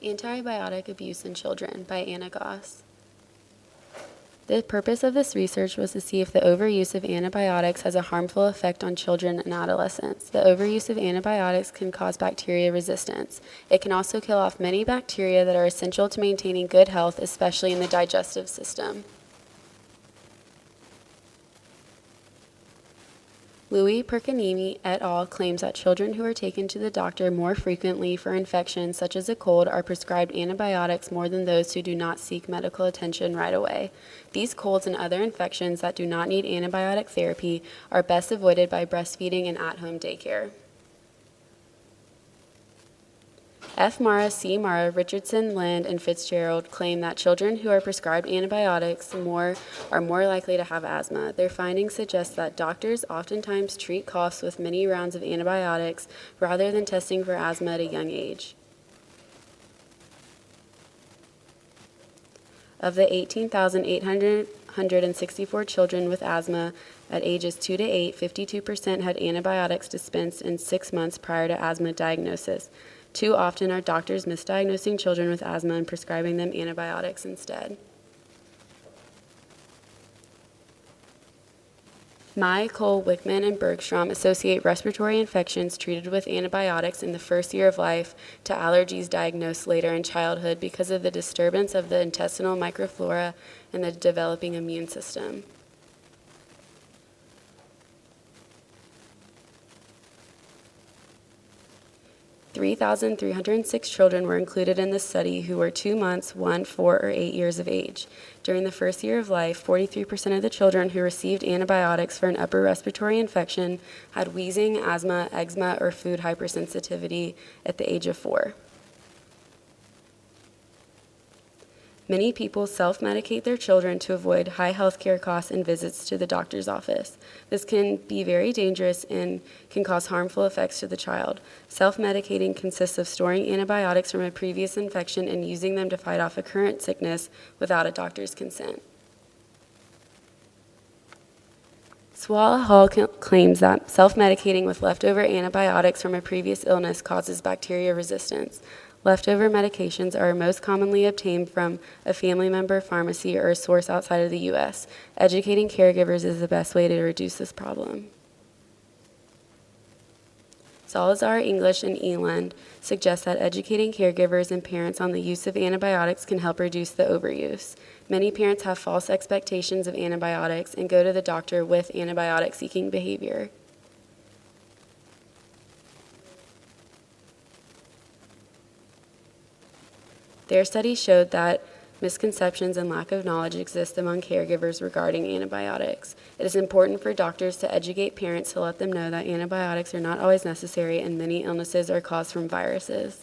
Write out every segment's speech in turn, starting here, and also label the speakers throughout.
Speaker 1: Antibiotic Abuse in Children by Anna Goss. The purpose of this research was to see if the overuse of antibiotics has a harmful effect on children and adolescents. The overuse of antibiotics can cause bacteria resistance. It can also kill off many bacteria that are essential to maintaining good health, especially in the digestive system. Louis Percanini et al. Claims that children who are taken to the doctor more frequently for infections such as a cold are prescribed antibiotics more than those who do not seek medical attention right away. These colds and other infections that do not need antibiotic therapy are best avoided by breastfeeding and at-home daycare. F. Mara, C. Mara, Richardson, Land, and Fitzgerald claim that children who are prescribed antibiotics are more likely to have asthma. Their findings suggest that doctors oftentimes treat coughs with many rounds of antibiotics rather than testing for asthma at a young age. Of the 18,864 children with asthma at ages 2 to 8, 52% had antibiotics dispensed in 6 months prior to asthma diagnosis. Too often are doctors misdiagnosing children with asthma and prescribing them antibiotics instead. Mai, Cole, Wickman, and Bergstrom associate respiratory infections treated with antibiotics in the first year of life to allergies diagnosed later in childhood because of the disturbance of the intestinal microflora and the developing immune system. (3,306 children were included in this study who were 2 months, 1, 4, or 8 years of age. During the first year of life, 43% of the children who received antibiotics for an upper respiratory infection had wheezing, asthma, eczema, or food hypersensitivity at the age of 4. Many people self-medicate their children to avoid high healthcare costs and visits to the doctor's office. This can be very dangerous and can cause harmful effects to the child. Self-medicating consists of storing antibiotics from a previous infection and using them to fight off a current sickness without a doctor's consent. Swala Hall claims that self-medicating with leftover antibiotics from a previous illness causes bacteria resistance. Leftover medications are most commonly obtained from a family member, pharmacy, or a source outside of the U.S. Educating caregivers is the best way to reduce this problem. Salazar, English, and Eland suggest that educating caregivers and parents on the use of antibiotics can help reduce the overuse. Many parents have false expectations of antibiotics and go to the doctor with antibiotic-seeking behavior. Their study showed that misconceptions and lack of knowledge exist among caregivers regarding antibiotics. It is important for doctors to educate parents to let them know that antibiotics are not always necessary and many illnesses are caused from viruses.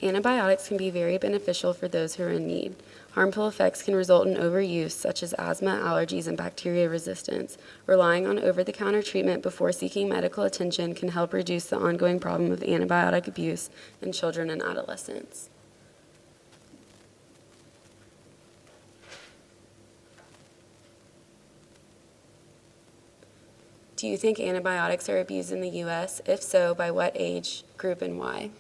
Speaker 1: Antibiotics can be very beneficial for those who are in need. Harmful effects can result in overuse, such as asthma, allergies, and bacteria resistance. Relying on over-the-counter treatment before seeking medical attention can help reduce the ongoing problem of antibiotic abuse in children and adolescents. Do you think antibiotics are abused in the U.S.? If so, by what age group and why?